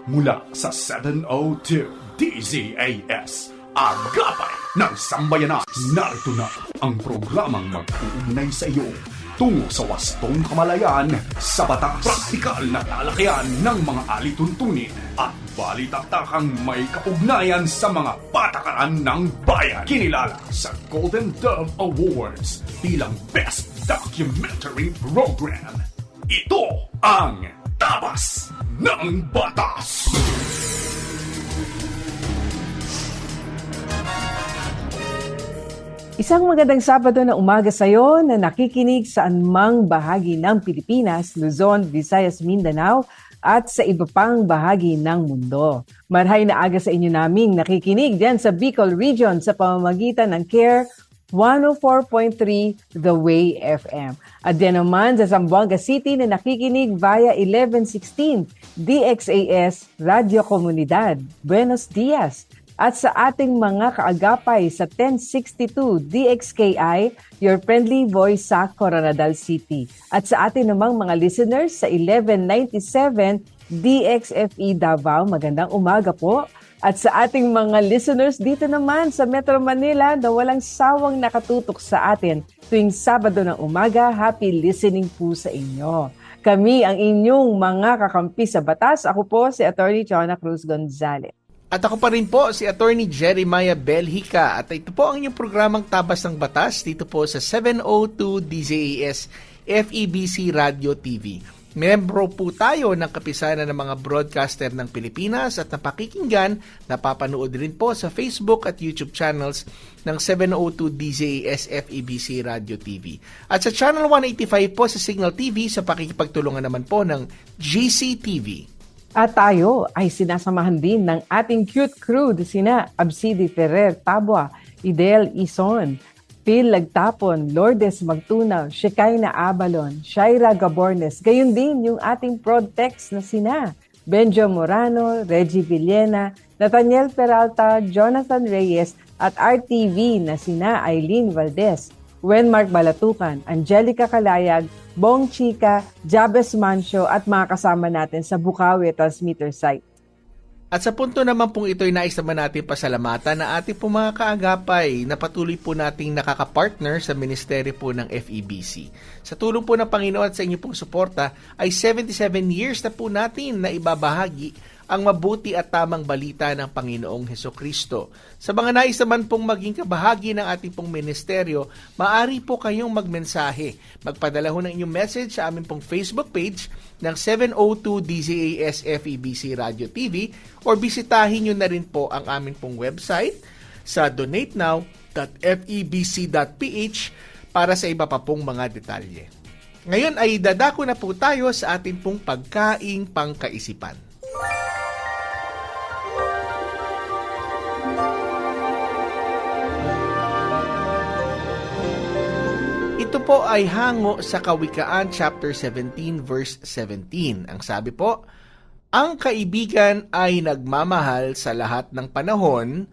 Mula sa 702 DZAS, Agapay ng Sambayanan. Narito na ang programang mag-uugnay sa iyo tungo sa wastong kamalayan sa batas. Praktikal na talakayan ng mga alituntunin at balitaktakang may kaugnayan sa mga patakaran ng bayan. Kinilala sa Golden Dove Awards bilang Best Documentary Program. Ito ang Tabas ng Batas! Isang magandang Sabado na umaga sa iyo na nakikinig sa anumang bahagi ng Pilipinas, Luzon, Visayas, Mindanao at sa iba pang bahagi ng mundo. Marhay na aga sa inyo naming nakikinig diyan sa Bicol Region sa pamamagitan ng CARE 104.3 The Way FM. At diyan naman sa Zamboanga City na nakikinig via 1116 DXAS Radio Comunidad. Buenos Dias! At sa ating mga kaagapay sa 1062 DXKI, your friendly voice sa Coronadal City. At sa ating namang mga listeners sa 1197 DXFE Davao, magandang umaga po. At sa ating mga listeners dito naman sa Metro Manila na walang sawang nakatutok sa atin tuwing Sabado ng umaga, happy listening po sa inyo. Kami ang inyong mga kakampi sa batas. Ako po si Atty. Chona Cruz Gonzalez. At ako pa rin po si Attorney Jeremiah Belhica at ito po ang inyong programang Tabas ng Batas dito po sa 702 DZAS FEBC Radio TV. Membro po tayo ng kapisanan ng mga broadcaster ng Pilipinas at napakikinggan, napapanood rin po sa Facebook at YouTube channels ng 702 DZAS FEBC Radio TV. At sa Channel 185 po sa Signal TV sa pakikipagtulungan naman po ng GCTV. At tayo ay sinasamahan din ng ating cute crew na sina Absidi Ferrer Tabua, Idel Ison, Phil Lagtapon, Lourdes Magtunaw, Shekinah Abalon, Shaira Gabornes, gayon din yung ating Prodtex na sina Benjo Morano, Reggie Villena, Nathaniel Peralta, Jonathan Reyes at RTV na sina Eileen Valdez, Wenmark Balatukan, Angelica Kalayag, Bong Chica, Jabez Mancio at mga kasama natin sa Bukawi Transmitter Site. At sa punto naman pong ito'y nais naman natin pasalamatan na ating po mga kaagapay na patuloy po nating nakakapartner sa Ministeryo po ng FEBC. Sa tulong po ng Panginoon at sa inyo pong suporta ay 77 years na po natin na ibabahagi ang mabuti at tamang balita ng Panginoong Hesukristo. Sa mga nais naman pong maging kabahagi ng ating pong ministeryo, maaari po kayong magmensahe. Magpadala ho ng inyong message sa aming pong Facebook page ng 702 DZAS FEBC Radio TV or bisitahin nyo na rin po ang aming pong website sa donatenow.febc.ph para sa iba pa pong mga detalye. Ngayon ay dadako na po tayo sa ating pong pagkaing pangkaisipan. Ito po ay hango sa Kawikaan chapter 17 verse 17. Ang sabi po, ang kaibigan ay nagmamahal sa lahat ng panahon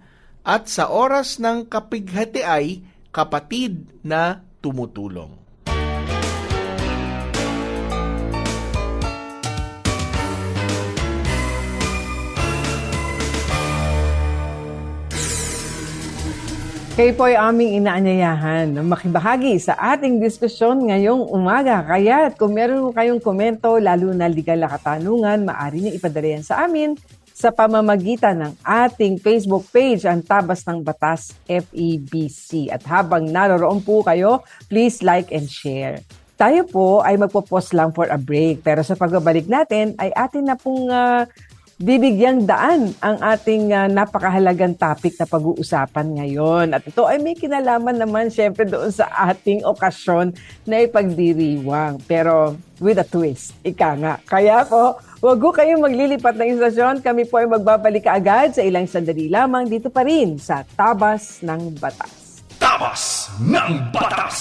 at sa oras ng kapighati ay kapatid na tumutulong. Kayo po ay aming inaanyayahan na makibahagi sa ating diskusyon ngayong umaga. Kaya kung meron kayong komento, lalo na legal na katanungan, maaari niyo ipadala yan sa amin sa pamamagitan ng ating Facebook page, ang Tabas ng Batas FEBC. At habang naroroon po kayo, please like and share. Tayo po ay magpo-pause lang for a break. Pero sa pagbabalik natin ay atin na pong bibigyang daan ang ating napakahalagang topic na pag-uusapan ngayon. At ito ay may kinalaman naman syempre doon sa ating okasyon na ipagdiriwang. Pero with a twist, ika nga. Kaya po, huwag ko kayong maglilipat ng istasyon. Kami po ay magbabalik agad sa ilang sandali lamang dito pa rin sa Tabas ng Batas. Tabas ng Batas!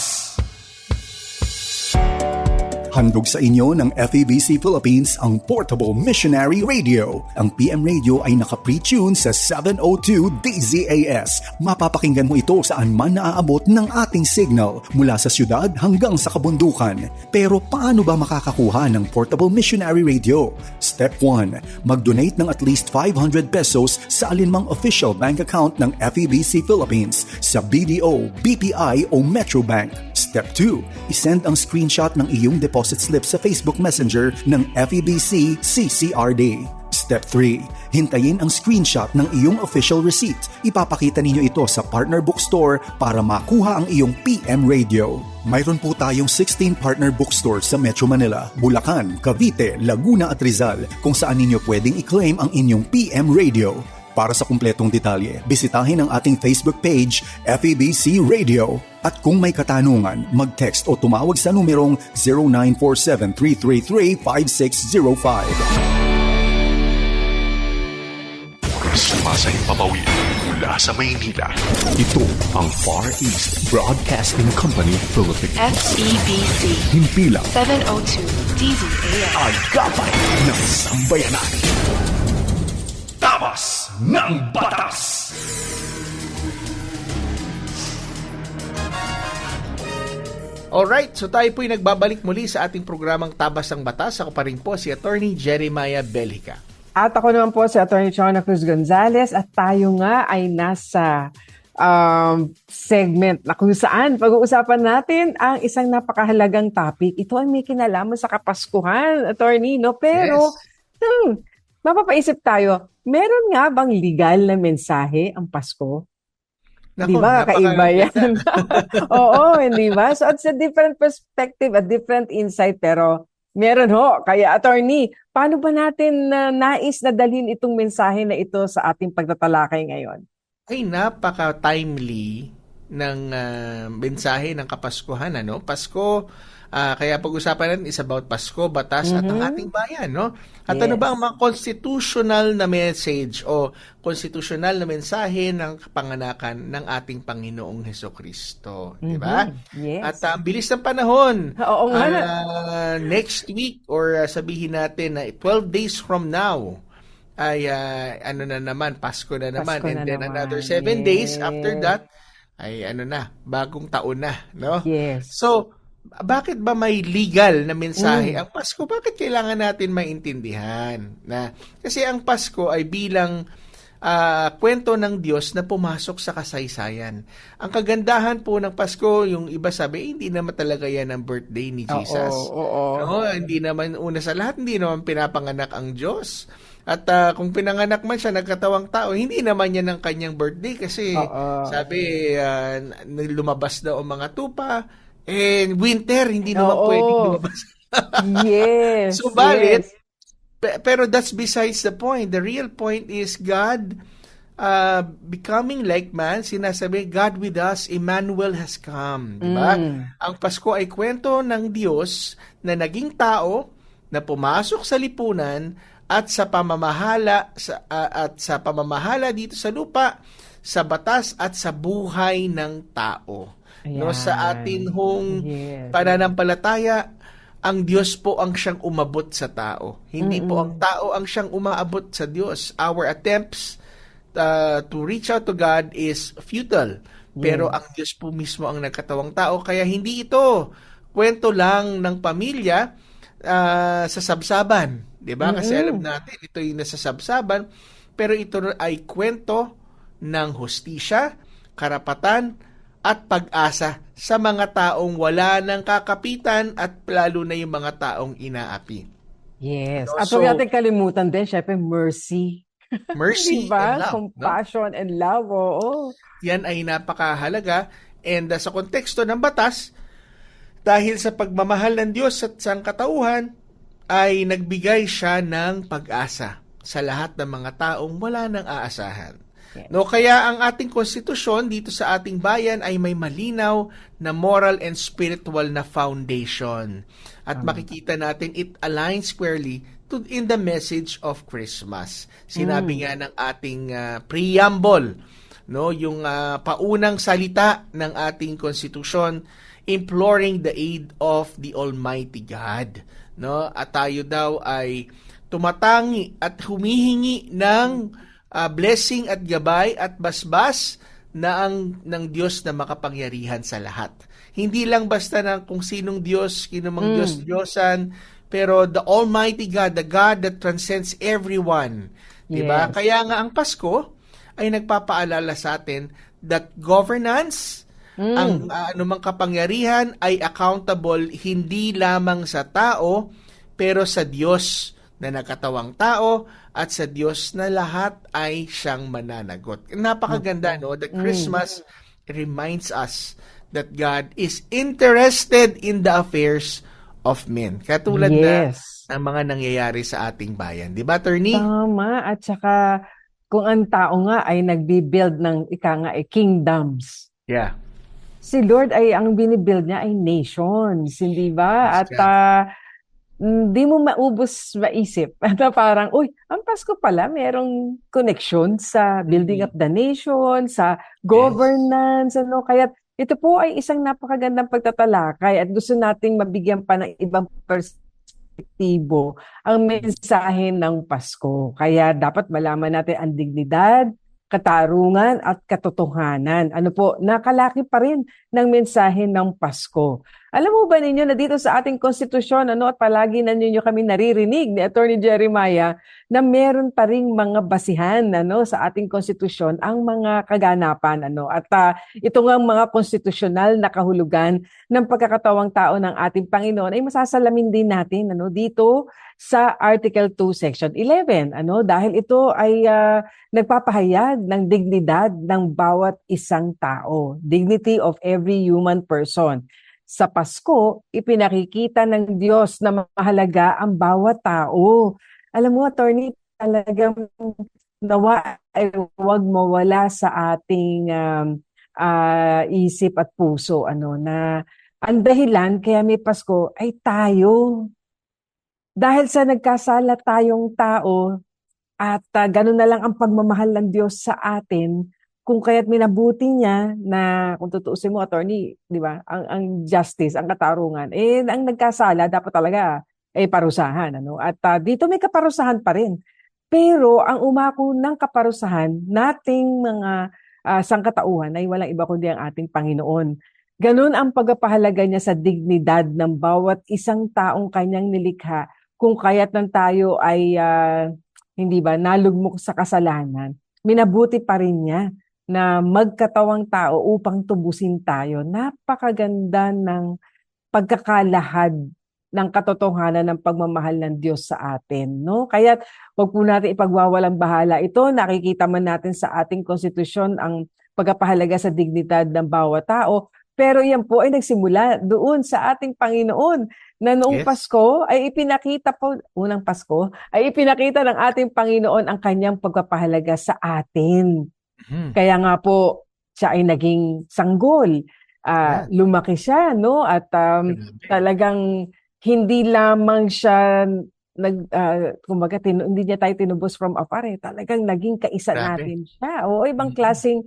Handog sa inyo ng FEBC Philippines ang Portable Missionary Radio. Ang PM Radio ay naka-pre-tune sa 702 DZAS. Mapapakinggan mo ito saan man naaabot ng ating signal mula sa syudad hanggang sa kabundukan. Pero paano ba makakakuha ng Portable Missionary Radio? Step 1. Mag-donate ng at least 500 pesos sa alinmang official bank account ng FEBC Philippines sa BDO, BPI o Metro Bank. Step 2. Isend ang screenshot ng iyong deposit slip sa Facebook Messenger ng FEBC CCRD. Step 3. Hintayin ang screenshot ng iyong official receipt. Ipapakita ninyo ito sa partner bookstore para makuha ang iyong PM Radio. Mayroon po tayong 16 partner bookstores sa Metro Manila, Bulacan, Cavite, Laguna at Rizal kung saan ninyo pwedeng i-claim ang inyong PM Radio. Para sa kumpletong detalye, bisitahin ang ating Facebook page, FEBC Radio. At kung may katanungan, mag-text o tumawag sa numerong 0947-333-5605. Sumasayang papawid mula sa Maynila. Ito ang Far East Broadcasting Company Philippines. FEBC. Himpilang 702 DZAS. Agapay ng Sambayanan. Tabas ng Batas. Alright, so tayo po'y nagbabalik muli sa ating programang Tabas ng Batas. Ako pa rin po si Attorney Jeremiah Bellica. At ako naman po si Atty. Chona Cruz Gonzalez at tayo nga ay nasa segment na kung saan pag-uusapan natin ang isang napakahalagang topic. Ito ay may kinalaman sa Kapaskuhan, Attorney, no? Pero, mapapaisip tayo, meron nga bang legal na mensahe ang Pasko? Naku, Di ba? Kakaiba yan. Oo, hindi ba? So, it's a different perspective, a different insight, pero meron ho. Kaya, Attorney, paano ba natin nais na dalhin itong mensahe na ito sa ating pagtatalakay ngayon? Ay, napaka-timely ng mensahe ng Kapaskuhan, ano? Pasko, kaya pag-usapan natin is about Pasko, batas at ang ating bayan, no? At ano ba ang mga constitutional na message o constitutional na mensahe ng kapanganakan ng ating Panginoong Hesukristo, di ba? Yes. At ang bilis ng panahon. Oo nga. Next week or sabihin natin na 12 days from now ay ano na naman, Pasko na naman. Pasko And na then naman. another 7 days after that ay ano na, bagong taon na, no? Yes. So, bakit ba may legal na mensahe ang Pasko? Bakit kailangan natin maintindihan? Kasi ang Pasko ay bilang kwento ng Diyos na pumasok sa kasaysayan. Ang kagandahan po ng Pasko, yung iba sabi, hindi naman talaga yan ang birthday ni Jesus. Oo. No, hindi naman, una sa lahat, hindi naman pinapanganak ang Diyos. At kung pinanganak man siya, nagkatawang tao, hindi naman yan ang kanyang birthday kasi sabi, lumabas daw ang mga tupa, winter, hindi naman pwedeng lumabas. Yes. Subalit, pero that's besides the point. The real point is God becoming like man. Sinasabi, God with us, Emmanuel has come. Diba? Ang Pasko ay kwento ng Diyos na naging tao, na pumasok sa lipunan at sa pamamahala dito sa lupa, sa batas at sa buhay ng tao. No, sa atin hong pananampalataya, ang Diyos po ang siyang umabot sa tao. Hindi po ang tao ang siyang umaabot sa Diyos. Our attempts to reach out to God is futile. Pero ang Diyos po mismo ang nagkatawang tao. Kaya hindi ito kwento lang ng pamilya sa sabsaban. Diba? Kasi alam natin, ito yung nasa sabsaban. Pero ito ay kwento ng hustisya, karapatan, at pag-asa sa mga taong wala ng kakapitan at lalo na yung mga taong inaapi. Yes. No? At huwag natin kalimutan din, syempre, mercy. Mercy diba? and love. Compassion and love. Oo. Yan ay napakahalaga. And sa konteksto ng batas, dahil sa pagmamahal ng Diyos at sangkatauhan, ay nagbigay siya ng pag-asa sa lahat ng mga taong wala nang aasahan. No, kaya ang ating konstitusyon dito sa ating bayan ay may malinaw na moral and spiritual na foundation. At makikita natin it aligns squarely in the message of Christmas. Sinabi nga ng ating preamble, no, yung paunang salita ng ating konstitusyon, imploring the aid of the Almighty God, no? At tayo daw ay tumatangi at humihingi ng blessing at gabay at basbas ng Diyos na makapangyarihan sa lahat. Hindi lang basta ng kung sinong Diyos, kinumang Diyos-Diyosan, pero the Almighty God, the God that transcends everyone. Diba? Yes. Kaya nga ang Pasko ay nagpapaalala sa atin that governance, ang anumang kapangyarihan ay accountable hindi lamang sa tao, pero sa Diyos na nagkatawang tao at sa Diyos na lahat ay siyang mananagot. Napakaganda, no? The Christmas reminds us that God is interested in the affairs of men. Katulad na ang mga nangyayari sa ating bayan. Di ba, Attorney? Tama. At saka, kung ang tao nga ay nagbi-build ng kingdoms. Yeah. Si Lord ay ang binibuild niya ay nations, hindi ba? At di mo maubos maisip. At parang, uy, ang Pasko pala, merong connection sa building up the nation, sa governance, ano. Kaya ito po ay isang napakagandang pagtatalakay at gusto nating mabigyan pa ng ibang perspektibo ang mensahe ng Pasko. Kaya dapat malaman natin ang dignidad, katarungan at katotohanan. Ano po, nakalaki pa rin ng mensahe ng Pasko. Alam mo ba ninyo na dito sa ating konstitusyon, at palagi na ninyo kami naririnig ni Attorney Jeremiah na meron pa ring mga basihan sa ating konstitusyon ang mga kaganapan. At ito nga mga konstitusyonal na kahulugan ng pagkakatawang tao ng ating Panginoon ay masasalamin din natin dito sa Article 2, Section 11. Dahil ito ay nagpapahayag ng dignidad ng bawat isang tao. Dignity of every human person. Sa Pasko, ipinakikita ng Diyos na mahalaga ang bawat tao. Alam mo, Attorney, talagang nawa ay huwag mawala sa ating isip at puso. Na ang dahilan kaya may Pasko ay tayo. Dahil sa nagkasala tayong tao at ganun na lang ang pagmamahal ng Diyos sa atin, kung kaya't minabuti niya na, kung tutuusin mo, Attorney, di ba, ang justice, ang katarungan, ang nagkasala, dapat talaga, parusahan. At dito may kaparusahan pa rin. Pero ang umako ng kaparusahan, nating mga sangkatauhan ay walang iba kundi ang ating Panginoon. Ganun ang pagpapahalaga niya sa dignidad ng bawat isang taong kanyang nilikha, kung kaya't ng tayo ay, hindi ba, nalugmok sa kasalanan, minabuti pa rin niya na magkatawang tao upang tubusin tayo. Napakaganda ng pagkakalahad ng katotohanan ng pagmamahal ng Diyos sa atin. Kaya wag po natin ipagwawalang bahala ito. Nakikita man natin sa ating konstitusyon ang pagpapahalaga sa dignidad ng bawat tao. Pero yan po ay nagsimula doon sa ating Panginoon na noong Pasko ay ipinakita po, unang Pasko, ay ipinakita ng ating Panginoon ang kanyang pagpapahalaga sa atin. Kaya nga po, siya ay naging sanggol. Lumaki siya, at talagang hindi lamang siya kumbaga, hindi niya tayo tinubos from afar. Talagang naging kaisa natin siya. O ibang klaseng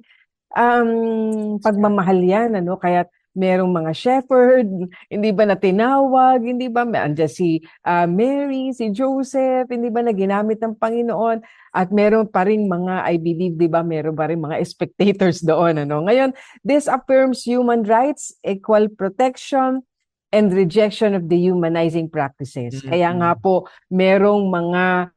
pagmamahal yan. Kaya merong mga shepherd, hindi ba na tinawag, hindi ba, andyan si Mary, si Joseph, hindi ba na ginamit ng Panginoon, at meron pa rin mga, I believe, di ba, meron pa rin mga spectators doon. Ngayon, this affirms human rights, equal protection, and rejection of dehumanizing practices. Kaya nga po, merong mga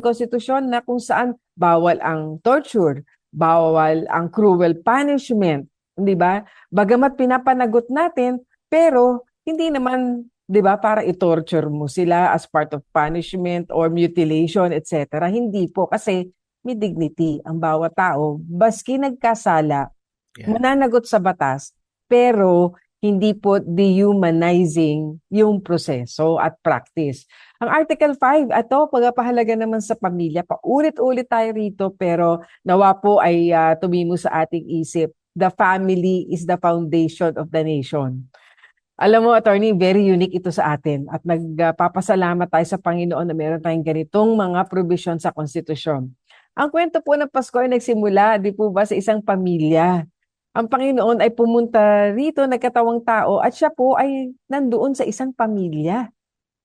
konstitusyon na kung saan bawal ang torture, bawal ang cruel punishment, di ba? Bagamat pinapanagot natin, pero hindi naman, di ba, para i-torture mo sila as part of punishment or mutilation, etc. Hindi po, kasi may dignity ang bawat tao. Baski nagkasala, mananagot sa batas, pero hindi po dehumanizing yung proseso at practice. Ang Article 5, ito, pagpapahalaga naman sa pamilya. Paulit-ulit tayo rito, pero nawa po ay tumimo sa ating isip. The family is the foundation of the nation. Alam mo, Attorney, very unique ito sa atin. At nagpapasalamat tayo sa Panginoon na meron tayong ganitong mga provision sa konstitusyon. Ang kwento po ng Pasko ay nagsimula, di po ba, sa isang pamilya Ang Panginoon ay pumunta rito, nagkatawang tao, at siya po ay nandoon sa isang pamilya.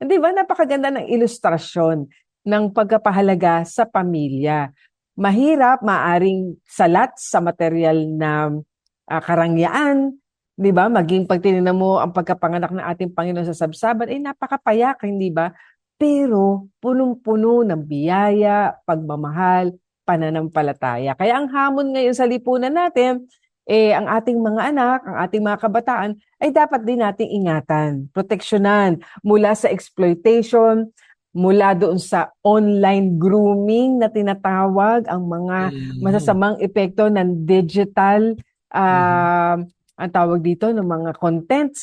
Di ba? Napakaganda ng ilustrasyon ng pagkapahalaga sa pamilya. Mahirap, maaring salat sa material na karangyaan, di ba? Maging pag tinignan mo ang pagkapanganak ng ating Panginoon sa sabsaban, ay napakapayak, hindi ba? Pero punong-puno ng biyaya, pagmamahal, pananampalataya. Kaya ang hamon ngayon sa lipunan natin, ang ating mga anak, ang ating mga kabataan, ay dapat din nating ingatan, proteksyonan mula sa exploitation, mula doon sa online grooming na tinatawag, ang mga masasamang epekto ng digital, ang tawag dito, ng mga contents,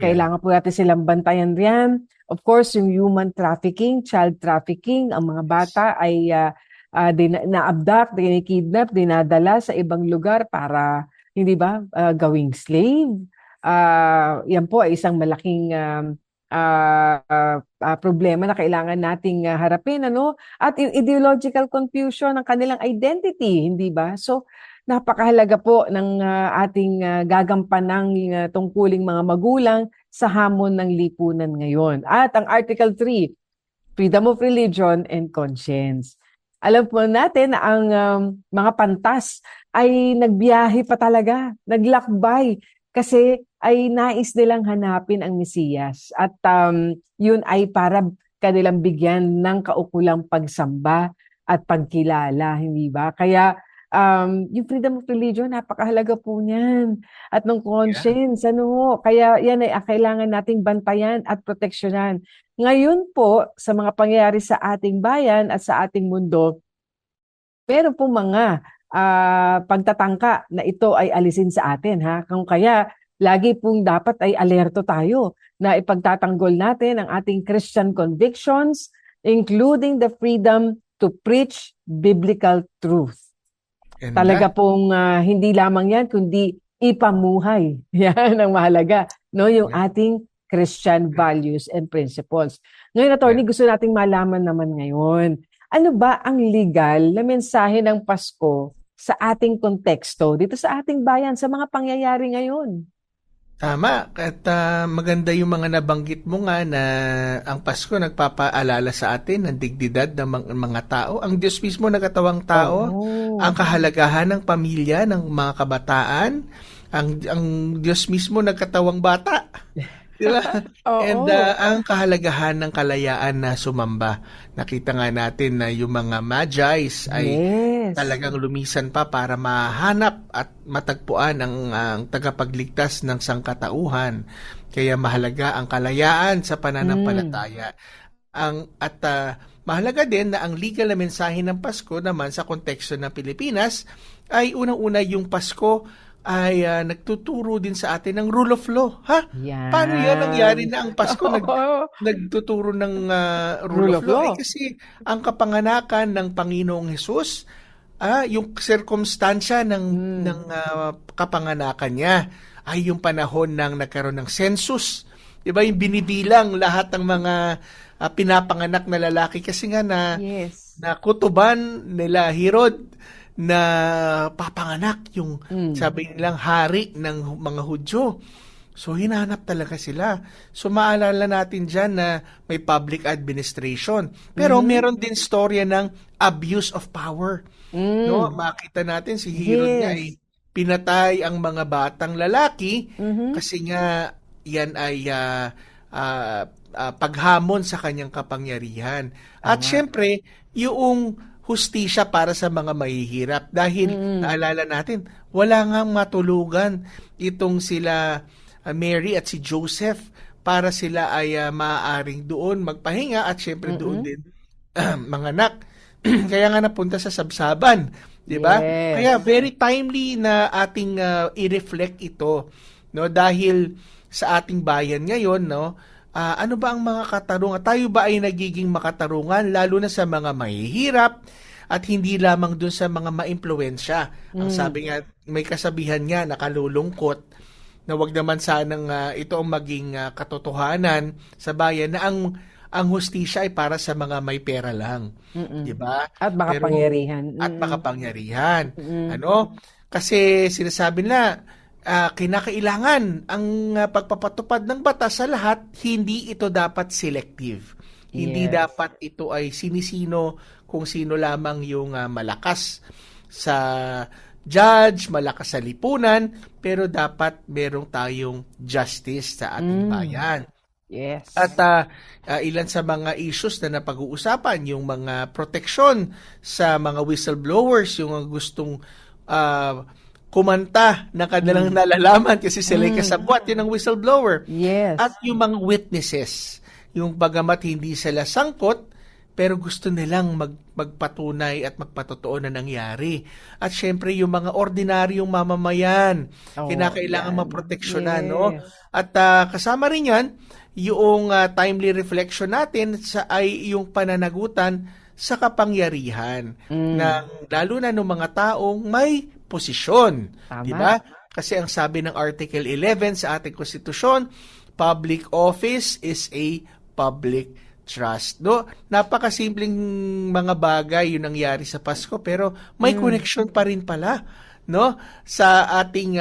kailangan po natin silang bantayan riyan. Of course, yung human trafficking, child trafficking, ang mga bata ay na-abduct, kidnap, dinadala sa ibang lugar para, hindi ba, gawing slave. Yan po ay isang malaking problema na kailangan nating harapin, At yung ideological confusion ng kanilang identity, hindi ba? So, napakahalaga po ng ating gagampanang tungkuling mga magulang sa hamon ng lipunan ngayon. At ang Article 3, Freedom of Religion and Conscience. Alam po natin na ang mga pantas ay nagbiyahe pa talaga, naglakbay, kasi ay nais nilang hanapin ang Mesiyas. At yun ay para kanilang bigyan ng kaukulang pagsamba at pagkilala, hindi ba? Kaya yung freedom of religion, napakahalaga po niyan. At ng conscience, kaya yan ay kailangan nating bantayan at proteksyonan. Ngayon po, sa mga pangyayari sa ating bayan at sa ating mundo, meron po mga pagtatangka na ito ay alisin sa atin. Kung kaya, lagi pong dapat ay alerto tayo na ipagtatanggol natin ang ating Christian convictions, including the freedom to preach biblical truth. Talaga pong hindi lamang yan, kundi ipamuhay. Yan ang mahalaga. Yung ating Christian values and principles. Ngayon, attorney, gusto nating malaman naman ngayon, ano ba ang legal na mensahe ng Pasko sa ating konteksto, dito sa ating bayan, sa mga pangyayari ngayon? Tama. At maganda yung mga nabanggit mo nga na ang Pasko nagpapaalala sa atin ng dignidad ng mga tao. Ang Diyos mismo nagkatawang tao, ang kahalagahan ng pamilya, ng mga kabataan, ang Diyos mismo nagkatawang bata. Diba? And ang kahalagahan ng kalayaan na sumamba. Nakita nga natin na yung mga Magi's ay talagang lumisan pa para mahanap at matagpuan ang tagapagligtas ng sangkatauhan. Kaya mahalaga ang kalayaan sa pananampalataya. Mahalaga din na ang legal na mensahe ng Pasko naman sa konteksto ng Pilipinas ay unang-una yung Pasko ay nagtuturo din sa atin ng rule of law. Yan. Paano yan nangyari na ang Pasko nagtuturo ng rule of law? Kasi ang kapanganakan ng Panginoong Hesus, yung circumstansya ng kapanganakan niya ay yung panahon ng nagkaroon ng census. Diba, yung binibilang lahat ng mga pinapanganak na lalaki kasi nga na kutuban nila Herod na papanganak yung sabi nilang hari ng mga Hudyo. So hinanap talaga sila. So maalala natin dyan na may public administration. Pero meron din storya ng abuse of power. Makita natin si Herod niya ay pinatay ang mga batang lalaki kasi nga yan ay paghamon sa kanyang kapangyarihan. At syempre, yung hustisya para sa mga mahihirap. Dahil, naalala natin, wala ngang matulugan itong sila Mary at si Joseph para sila ay maaaring doon magpahinga at syempre doon din manganak. Kaya nga napunta sa sabsaban. Diba? Kaya very timely na ating i-reflect ito. Dahil sa ating bayan ngayon, ano ba ang mga katarungan? Tayo ba ay nagiging makatarungan lalo na sa mga mahihirap at hindi lamang dun sa mga maimpluwensya? Ang sabi nga, may kasabihan nga nakalulungkot na wag naman sanang ito ang maging katotohanan sa bayan na ang hustisya ay para sa mga may pera lang. Diba? At makapangyarihan. At makapangyarihan. Kasi sinasabi na kinakailangan ang pagpapatupad ng batas sa lahat, hindi ito dapat selective. Hindi Yes. dapat ito ay sinisino kung sino lamang yung malakas sa judge, malakas sa lipunan, pero dapat merong tayong justice sa ating bayan. Yes. At ilan sa mga issues na napag-uusapan, yung mga proteksyon sa mga whistleblowers, yung gustong kumanta na kanilang nalalaman kasi sila'y kasabwat, yun ang whistleblower. Yes. At yung mga witnesses, yung bagamat hindi sila sangkot, pero gusto nilang magpatunay at magpatotoo na nangyari. At syempre, yung mga ordinaryong mamamayan, Oh, kinakailangan yan. maproteksyonan, Yes. no? At kasama rin yan, yung timely reflection natin ay yung pananagutan sa kapangyarihan ng lalo na ng mga taong may posisyon. Tama. Di ba? Kasi ang sabi ng Article 11 sa ating konstitusyon, public office is a public trust. No? Napakasimpleng mga bagay yung nangyari sa Pasko, pero may connection pa rin pala, no, sa ating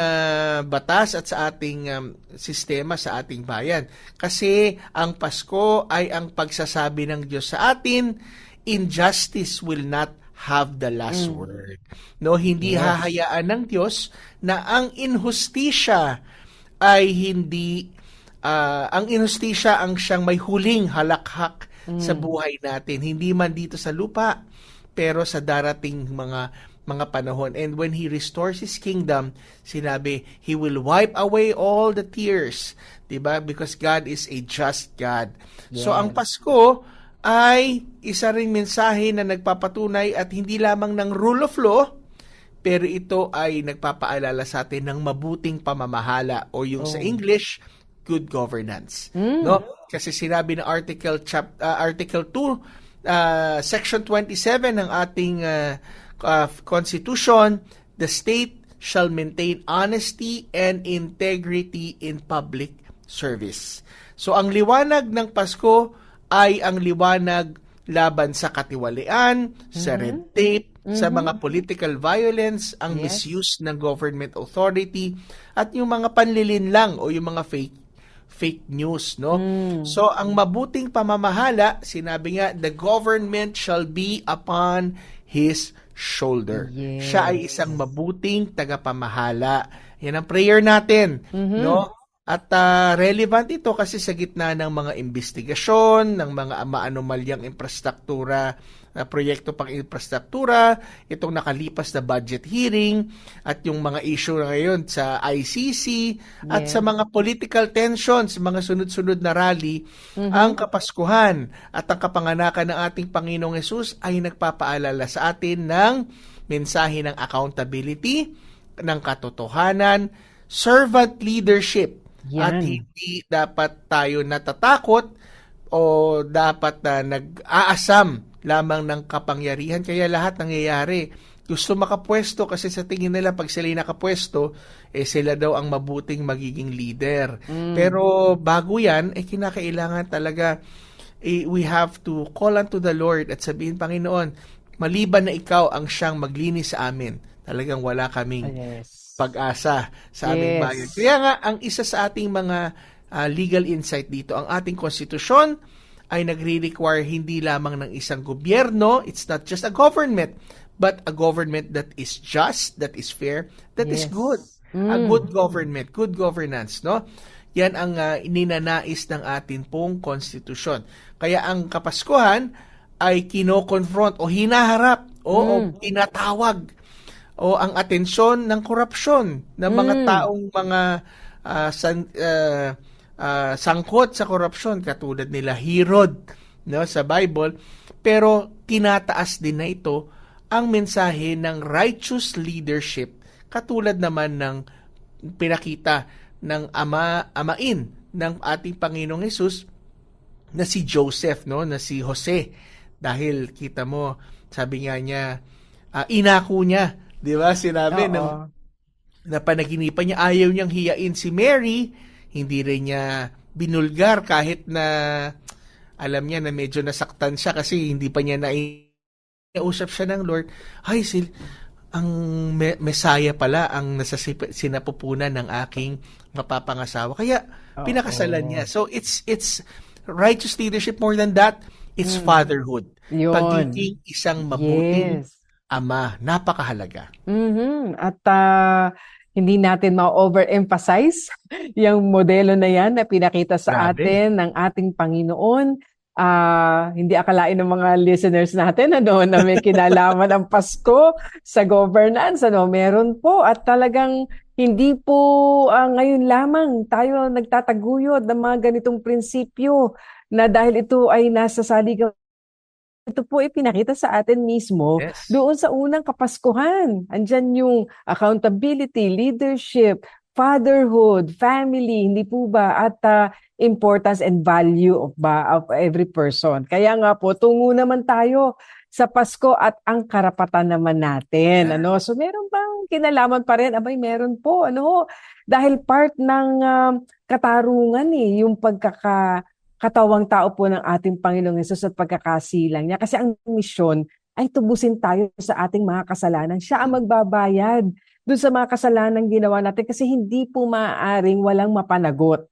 batas at sa ating sistema sa ating bayan. Kasi ang Pasko ay ang pagsasabi ng Diyos sa atin, injustice will not have the last word. No, hindi hahayaan ng Diyos na ang inhustisya ay hindi ang inhustisya ang siyang may huling halakhak sa buhay natin. Hindi man dito sa lupa, pero sa darating mga panahon. And when He restores His kingdom, sinabi, He will wipe away all the tears. Diba? Because God is a just God. So ang Pasko ay isa ring mensahe na nagpapatunay at hindi lamang ng rule of law, pero ito ay nagpapaalala sa atin ng mabuting pamamahala o yung sa English, good governance. No? Kasi sinabi ng Article 2, Section 27 ng ating Constitution, the state shall maintain honesty and integrity in public service. So ang liwanag ng Pasko ay ang liwanag laban sa katiwalian, sa red tape, sa mga political violence, ang misuse ng government authority, at yung mga panlilinlang o yung mga fake news, no? So ang mabuting pamamahala, sinabi nga, the government shall be upon his shoulder. Yes. Siya ay isang mabuting tagapamahala. Yan ang prayer natin, no? At relevant ito kasi sa gitna ng mga investigasyon, ng mga maanomalyang infrastruktura, proyekto pang infrastruktura, itong nakalipas na budget hearing, at yung mga issue na ngayon sa ICC, at sa mga political tensions, mga sunod-sunod na rally, ang Kapaskuhan at ang kapanganakan ng ating Panginoong Hesus ay nagpapaalala sa atin ng mensahe ng accountability, ng katotohanan, servant leadership. Yan. At hindi dapat tayo natatakot o dapat na nag-aasam lamang ng kapangyarihan. Kaya lahat nangyayari. Gusto makapwesto kasi sa tingin nila pag sila nakapwesto, sila daw ang mabuting magiging leader. Pero bago yan, kinakailangan talaga we have to call unto the Lord at sabihin, Panginoon, maliban na ikaw ang siyang maglinis sa amin, talagang wala kaming pag-asa sa aming bayan. Kaya nga, ang isa sa ating mga legal insight dito, ang ating konstitusyon ay nagre-require hindi lamang ng isang gobyerno, it's not just a government, but a government that is just, that is fair, that is good. A good government, good governance, no? Yan ang ninanais ng atin pong konstitusyon. Kaya ang Kapaskuhan ay kino-confront o hinaharap o tinatawag o ang atensyon ng korupsyon ng mga taong mga sangkot sa korupsyon katulad nila Herod, no, sa Bible, pero tinataas din na ito ang mensahe ng righteous leadership katulad naman ng pinakita ng amain ng ating Panginoong Hesus na si Joseph, no, na si Jose, dahil kita mo, sabi nga niya, inako niya, di ba? Sinabi na panaginipan niya, ayaw niyang hiyain si Mary, hindi rin niya binulgar kahit na alam niya na medyo nasaktan siya kasi hindi pa niya nausap siya ng Lord. Ay, ang Messiah pala ang sinapupunan ng aking mapapangasawa. Kaya pinakasalan niya. So it's righteous leadership, more than that, it's fatherhood. Yun. Pagiging isang mabuting Yes. ama, napakahalaga. At hindi natin ma-overemphasize yung modelo na yan na pinakita sa Grabe. atin ng ating Panginoon. Hindi akalain ng mga listeners natin na may kinalaman ang Pasko sa governance. Meron po, at talagang hindi po ngayon lamang tayo nagtataguyod ng mga ganitong prinsipyo na dahil ito ay nasa saligang. Ito po ipinakita sa atin mismo Yes. doon sa unang Kapaskuhan. Andyan yung accountability, leadership, fatherhood, family, hindi po ba? At importance and value of every person. Kaya nga po, tungo naman tayo sa Pasko at ang karapatan naman natin. So meron bang kinalaman pa rin? Abay, meron po. Dahil part ng katarungan yung katawang tao po ng ating Panginoong Hesus at pagkakasilang niya. Kasi ang misyon ay tubusin tayo sa ating mga kasalanan. Siya ang magbabayad doon sa mga kasalanan ginawa natin kasi hindi po maaaring walang mapanagot.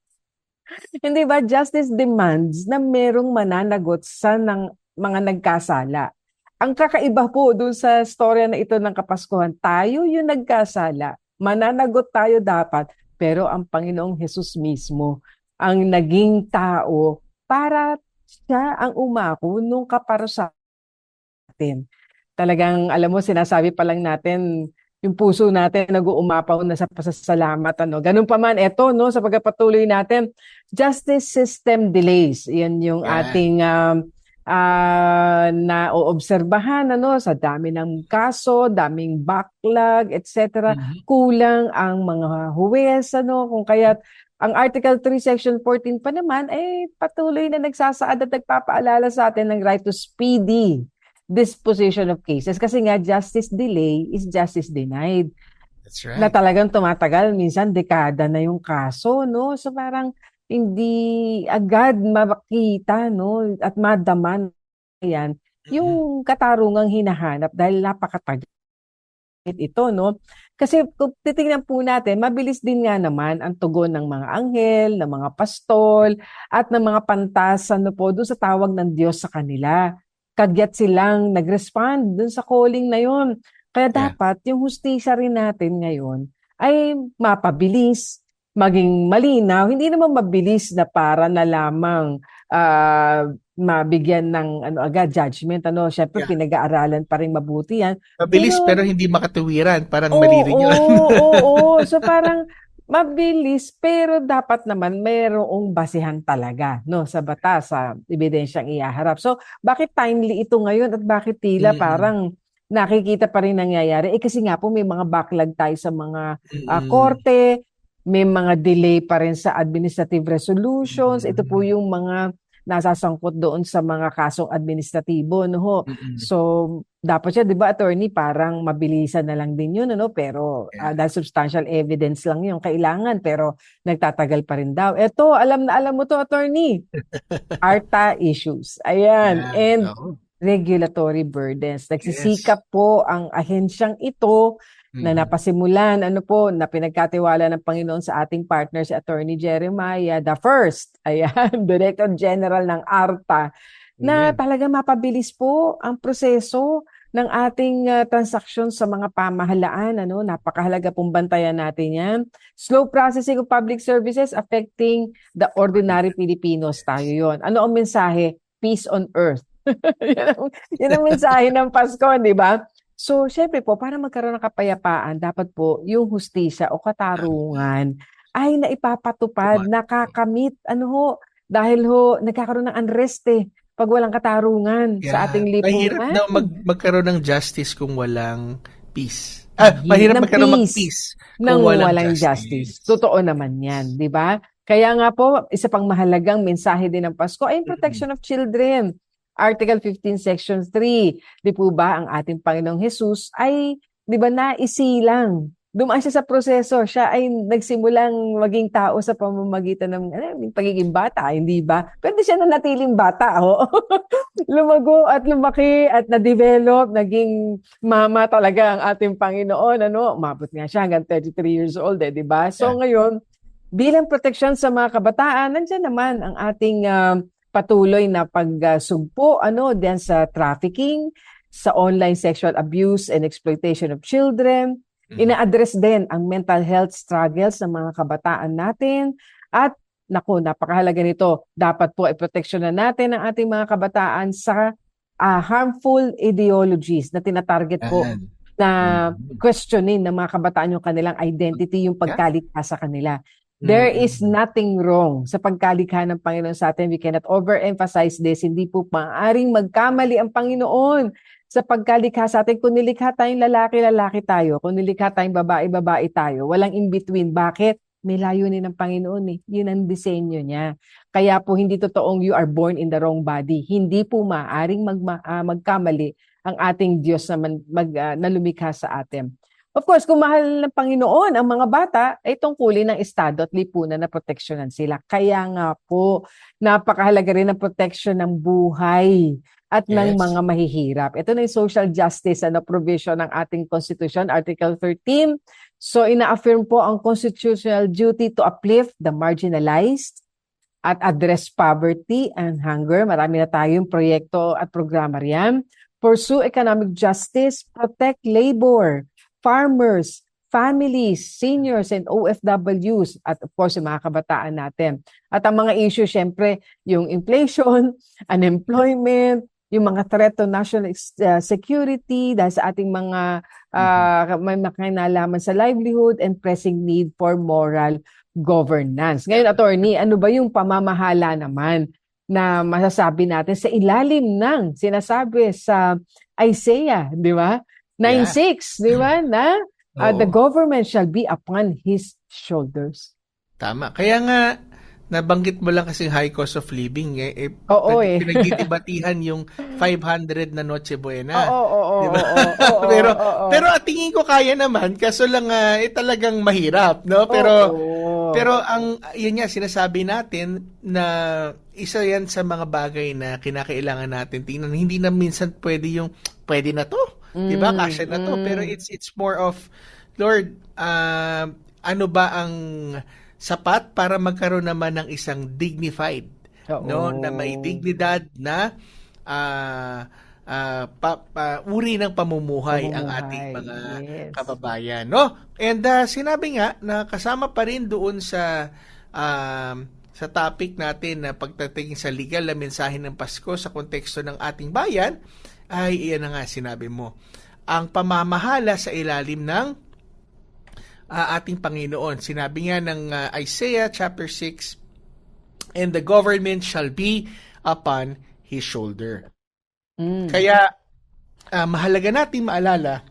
Hindi ba? Justice demands na merong mananagot sa mga nagkasala. Ang kakaiba po doon sa storya na ito ng Kapaskuhan, tayo yung nagkasala. Mananagot tayo dapat, pero ang Panginoong Hesus mismo ang naging tao para siya ang umako nung kaparusahan natin. Talagang, alam mo, sinasabi pa lang natin, yung puso natin nag-uumapaw na sa pasasalamat. Ganun pa man, sa pagpapatuloy natin, justice system delays. Yan yung ating naoobserbahan sa dami ng kaso, daming backlog, etc. Kulang ang mga huwes, kung kaya't ang Article 3, Section 14 pa naman ay patuloy na nagsasaad at nagpapaalala sa atin ng right to speedy disposition of cases. Kasi nga, justice delay is justice denied. That's right. Na talagang tumatagal, minsan dekada na yung kaso, So parang hindi agad makita, at madaman yan yung katarungang hinahanap dahil napakatagal ito, Kasi kung titingnan po natin, mabilis din nga naman ang tugon ng mga anghel, ng mga pastol, at ng mga pantas po doon sa tawag ng Diyos sa kanila. Kagyat silang nag-respond doon sa calling na yon. Kaya dapat yung hustisya rin natin ngayon ay mapabilis, maging malinaw. Hindi naman mabilis na para na lamang mabigyan ng agad judgment. Siyempre, pinag-aaralan pa rin mabuti yan. Mabilis pero hindi makatuwiran. Parang mali rin yun. Oo. So parang mabilis pero dapat naman mayroong basihan talaga sa batas, sa ebidensyang ihaharap. So bakit timely ito ngayon at bakit tila parang nakikita pa rin nangyayari? Kasi nga po may mga backlog tayo sa mga korte, may mga delay pa rin sa administrative resolutions. Ito po yung mga nasasangkot doon sa mga kasong administratibo, So, dapat siya, di ba, attorney, parang mabilisan na lang din yun, Pero dahil substantial evidence lang yung kailangan, pero nagtatagal pa rin daw. Ito, alam na alam mo to, attorney. ARTA issues. Ayan. And regulatory burdens. Nagsisikap po ang ahensyang ito na napasimulan, na pinagkatiwala ng Panginoon sa ating partner si Attorney Jeremiah, the first, Director General ng ARTA, na talaga mapabilis po ang proseso ng ating transaksyon sa mga pamahalaan. Napakahalaga pong bantayan natin yan. Slow processing of public services affecting the ordinary Filipinos. Tayo yon. Ano ang mensahe? Peace on earth. Yan ang mensahe ng Pasko, di ba? So, syempre po, para magkaroon ng kapayapaan, dapat po yung hustisya o katarungan ay naipapatupad, nakakamit, dahil nagkakaroon ng unrest pag walang katarungan sa ating lipunan. Mahirap daw magkaroon ng justice kung walang peace. Mahirap magkaroon ng peace kung walang justice. Totoo naman yan, di ba? Kaya nga po, isa pang mahalagang mensahe din ng Pasko ay protection of children. Article 15, Section 3. Di po ba ang ating Panginoong Hesus ay, di ba, naisilang dumaan siya sa proseso. Siya ay nagsimulang maging tao sa pamamagitan ng pagiging bata, hindi ba? Pero di siya nanatiling bata, oh. Lumago at lumaki at na-develop, naging mama talaga ang ating Panginoon, ano? Umabot nga siya hanggang 33 years old, di ba? So ngayon, bilang proteksyon sa mga kabataan, nandiyan naman ang ating patuloy na pagsugpo diyan sa trafficking, sa online sexual abuse and exploitation of children. Ina-address din ang mental health struggles ng mga kabataan natin. At napakahalaga nito, dapat po i-proteksyonan natin ang ating mga kabataan sa harmful ideologies na tinatarget po na questionin ng mga kabataan yung kanilang identity, yung pagkalikha sa kanila. There is nothing wrong sa pagkalikha ng Panginoon sa atin. We cannot overemphasize this. Hindi po maaaring magkamali ang Panginoon sa pagkalikha sa atin. Kung nilikha tayong lalaki, lalaki tayo. Kung nilikha tayong babae, babae tayo. Walang in-between. Bakit? May layunin ng Panginoon eh. Yun ang disenyo niya. Kaya po hindi totoong you are born in the wrong body. Hindi po maaaring magkamali ang ating Diyos na lumikha sa atin. Of course, kung mahal ng Panginoon ang mga bata, ay tungkulin ng Estado at lipunan na proteksyonan sila. Kaya nga po, napakahalaga rin ang proteksyon ng buhay at ng mga mahihirap. Ito na yung social justice provision ng ating Constitution, Article 13. So, ina-affirm po ang constitutional duty to uplift the marginalized at address poverty and hunger. Marami na tayong proyekto at programa riyan. Pursue economic justice, protect labor, farmers, families, seniors, and OFWs, at of course, yung mga kabataan natin. At ang mga issue, syempre, yung inflation, unemployment, yung mga threat to national security dahil sa ating mga may makinalaman sa livelihood and pressing need for moral governance. Ngayon, attorney, ano ba yung pamamahala naman na masasabi natin sa ilalim ng sinasabi sa Isaiah, di ba? 9:6, di ba? Na the government shall be upon his shoulders. Tama. Kaya nga, nabanggit mo lang kasi high cost of living. Pinagdidibatihan yung 500 na Noche Buena. Diba? Pero tingin ko kaya naman, kaso lang talagang mahirap. No? Pero yun nga, sinasabi natin na isa yan sa mga bagay na kinakailangan natin tingnan. Hindi na minsan pwede na to. Diba? Kasya na to. Pero it's more of, Lord, ano ba ang sapat para magkaroon naman ng isang dignified, na may dignidad na uri ng pamumuhay ang ating mga kababayan. No? And sinabi nga na kasama pa rin doon sa topic natin na pagdating sa legal na mensahe ng Pasko sa konteksto ng ating bayan, ay iyan na nga sinabi mo. Ang pamamahala sa ilalim ng ating Panginoon. Sinabi nga ng Isaiah chapter 6, and the government shall be upon his shoulder. Kaya mahalaga nating maalala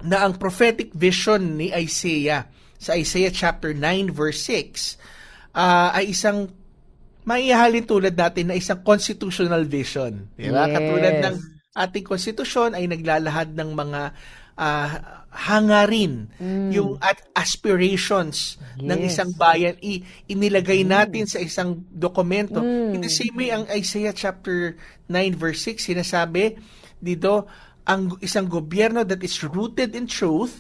na ang prophetic vision ni Isaiah sa Isaiah chapter 9 verse 6 ay isang maihahalin tulad natin na isang constitutional vision. Diba? Yes. Katulad ng ating konstitusyon ay naglalahad ng mga hangarin, yung aspirations ng isang bayan, inilagay natin sa isang dokumento. In the same way, ang Isaiah chapter 9 verse 6, sinasabi dito, ang isang gobyerno that is rooted in truth,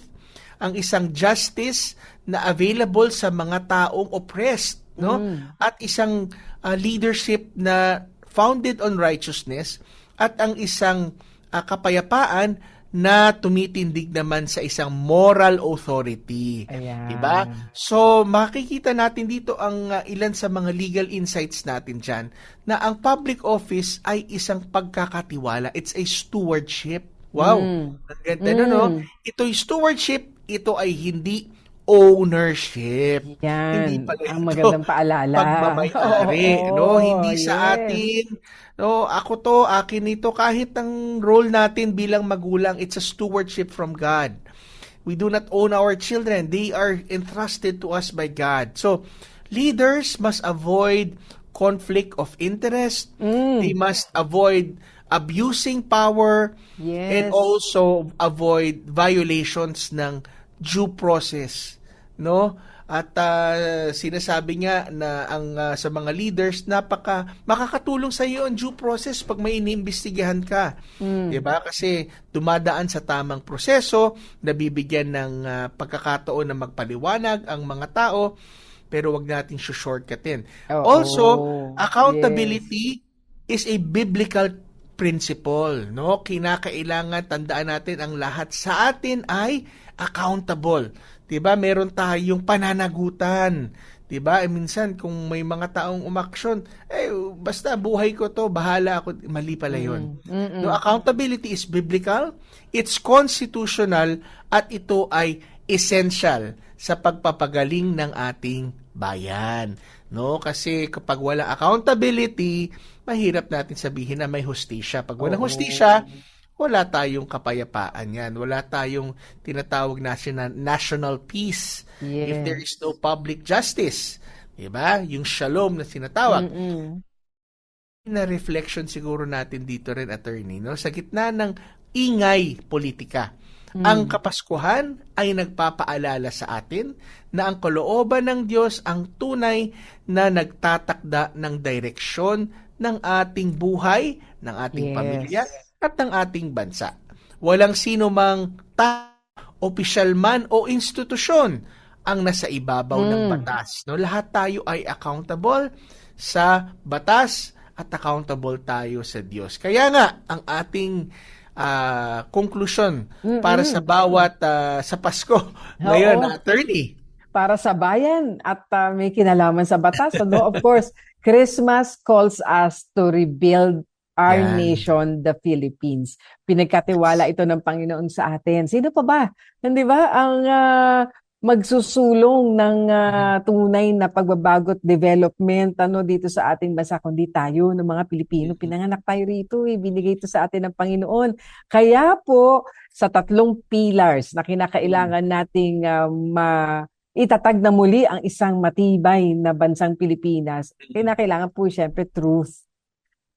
ang isang justice na available sa mga taong oppressed, no? At isang leadership na founded on righteousness, at ang isang kapayapaan na tumitindig naman sa isang moral authority. Ayan. Diba? So, makikita natin dito ang ilan sa mga legal insights natin dyan, na ang public office ay isang pagkakatiwala. It's a stewardship. Wow! Ang ganda no? Ito'y stewardship, ito ay hindi ownership. Yan. Hindi pala ang magandang paalala. Pagmamayari. No? Hindi sa atin. No, ako to, akin ito. Kahit ang role natin bilang magulang, it's a stewardship from God. We do not own our children. They are entrusted to us by God. So, leaders must avoid conflict of interest. They must avoid abusing power. Yes. And also avoid violations ng due process, no? At sinasabi nga na ang sa mga leaders makakatulong sa iyo ang due process pag may iniimbestigahan ka. 'Di ba? Kasi dumadaan sa tamang proseso, nabibigyan ng pagkakataon na magpaliwanag ang mga tao, pero wag nating shortcutin. Also, accountability is a biblical principle, no? Kinakailangan tandaan natin ang lahat sa atin ay accountable. 'Di ba? Meron tayong pananagutan. 'Di ba? Minsan kung may mga taong umaksyon, basta buhay ko 'to, bahala ako, mali pala 'yon. No, accountability is biblical, it's constitutional, at ito ay essential sa pagpapagaling ng ating bayan. No, kasi kapag wala accountability, mahirap natin sabihin na may hustisya. Pag walang hustisya, wala tayong kapayapaan yan. Wala tayong tinatawag na national peace. Yes. If there is no public justice. Diba? Yung shalom na tinatawag. Na reflection siguro natin dito rin, attorney, no? Sa gitna ng ingay politika, ang Kapaskuhan ay nagpapaalala sa atin na ang kalooban ng Diyos ang tunay na nagtatakda ng direksyon ng ating buhay, ng ating pamilya, at ng ating bansa. Walang sino mang opisyal man o institusyon ang nasa ibabaw ng batas. No? Lahat tayo ay accountable sa batas at accountable tayo sa Diyos. Kaya nga, ang ating konklusyon para sa bawat sa Pasko ngayon, attorney. Para sa bayan at may kinalaman sa batas. So, of course, Christmas calls us to rebuild our nation, the Philippines. Pinagkatiwala ito ng Panginoon sa atin. Sino pa ba? Hindi ba ang magsusulong ng tunay na pagbabago at development dito sa ating bansa, kundi tayo ng mga Pilipino. Pinanganak tayo rito, binigay ito sa atin ng Panginoon. Kaya po, sa 3 pillars na kinakailangan nating itatag na muli ang isang matibay na bansang Pilipinas, kinakailangan po siyempre truth.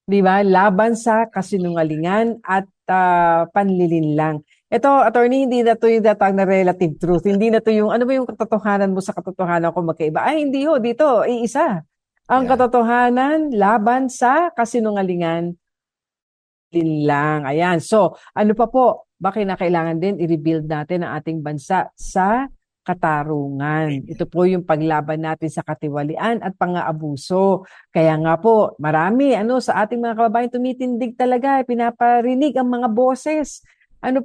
Di ba? Laban sa kasinungalingan at panlilinlang. Ito, attorney, hindi na to yung datang na relative truth. Hindi na to yung, ano ba yung katotohanan mo sa katotohanan ko magkaiba? Ay, hindi ho, dito, iisa. Ang katotohanan, laban sa kasinungalingan, linlang. Ayan. So, ano pa po? Bakit na kailangan din i-rebuild natin ang ating bansa sa katarungan? Ito po yung paglaban natin sa katiwalian at pang-aabuso. Kaya nga po, marami sa ating mga kababayan tumitindig talaga, pinaparinig ang mga boses. At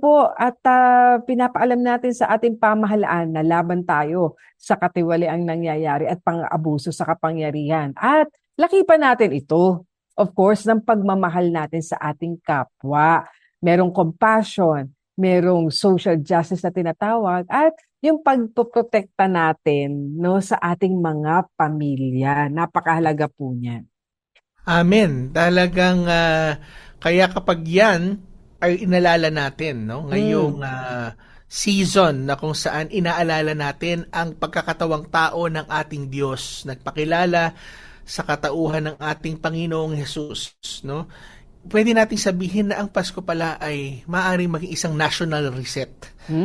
pinapaalam natin sa ating pamahalaan na laban tayo sa katiwaliang nangyayari at pang-aabuso sa kapangyarihan. At lakipan natin ito, of course, ng pagmamahal natin sa ating kapwa. Merong compassion, merong social justice na tinatawag, at yung pagpoprotekta natin sa ating mga pamilya. Napakahalaga po niyan. Amen. Talagang kaya kapag yan ay inalala natin, ngayong season na kung saan inaalala natin ang pagkakatawang tao ng ating Diyos, nagpakilala sa katauhan ng ating Panginoong Hesus, pwede nating sabihin na ang Pasko pala ay maaaring maging isang national reset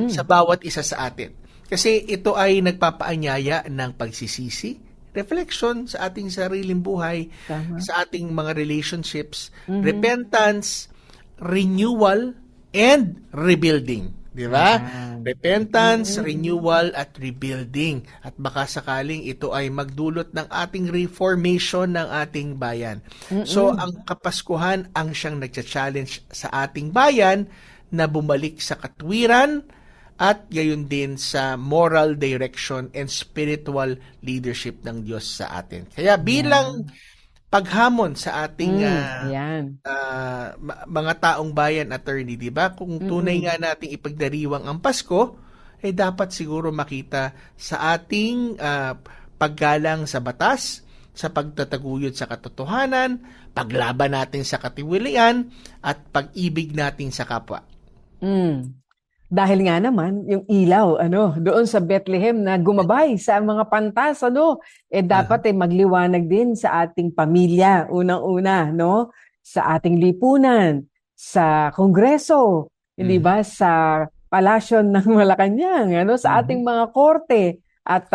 sa bawat isa sa atin. Kasi ito ay nagpapaanyaya ng pagsisisi, reflection sa ating sariling buhay, sa ating mga relationships, repentance, renewal, and rebuilding. Di ba? Repentance, renewal, at rebuilding. At baka sakaling ito ay magdulot ng ating reformation ng ating bayan. So, ang Kapaskuhan ang siyang nagcha-challenge sa ating bayan na bumalik sa katwiran at gayon din sa moral direction and spiritual leadership ng Diyos sa atin. Kaya bilang paghamon sa ating mga taong bayan, attorney, di ba? Kung tunay nga nating ipagdiriwang ang Pasko, dapat siguro makita sa ating paggalang sa batas, sa pagtataguyod sa katotohanan, paglaban natin sa katiwalian, at pag-ibig natin sa kapwa. Dahil nga naman, yung ilaw, doon sa Bethlehem na gumabay sa mga pantas, dapat magliwanag din sa ating pamilya, unang-una, sa ating lipunan, sa Kongreso, di ba? Sa palasyo ng Malacanang, sa ating mga korte. At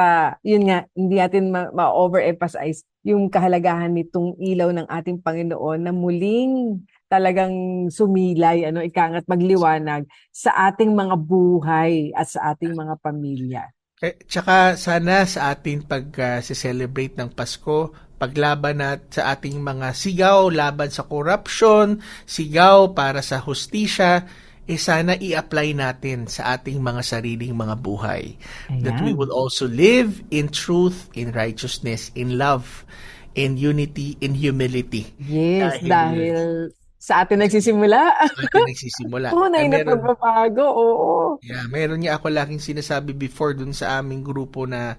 yun nga, hindi natin ma-overemphasize yung kahalagahan nitong ilaw ng ating Panginoon na muling talagang sumilay, ikangat magliwanag sa ating mga buhay at sa ating mga pamilya. Tsaka sana sa ating pag-celebrate ng Pasko, paglaban sa ating mga sigaw laban sa corruption, sigaw para sa hustisya, sana i-apply natin sa ating mga sariling mga buhay. Ayan. That we will also live in truth, in righteousness, in love, in unity, in humility. Yes, dahil sa atin nagsisimula. Nagsisimula. Tunay na pagbabago, oo. Yeah, meron niya ako laging sinasabi before dun sa aming grupo na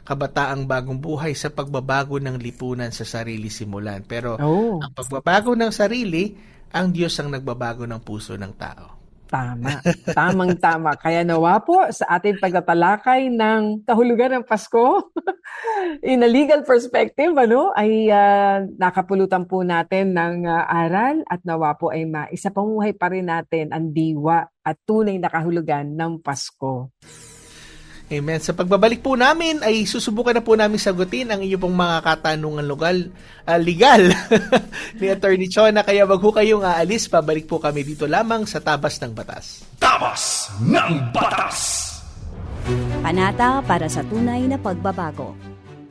kabataang bagong buhay sa pagbabago ng lipunan sa sarili simulan. Pero ang pagbabago ng sarili, ang Diyos ang nagbabago ng puso ng tao. Tama. Tamang-tama. Kaya nawa po sa ating pagtatalakay ng kahulugan ng Pasko, in a legal perspective, ay nakapulutan po natin ng aral at nawa po ay maisapamuhay pa rin natin ang diwa at tunay na kahulugan ng Pasko. Amen. Sa pagbabalik po namin ay susubukan na po namin sagutin ang inyong pong mga katanungan legal ni Attorney Chona. Kaya wag ho kayong aalis. Pabalik po kami dito lamang sa Tabas ng Batas. Tabas ng Batas! Panata para sa tunay na pagbabago.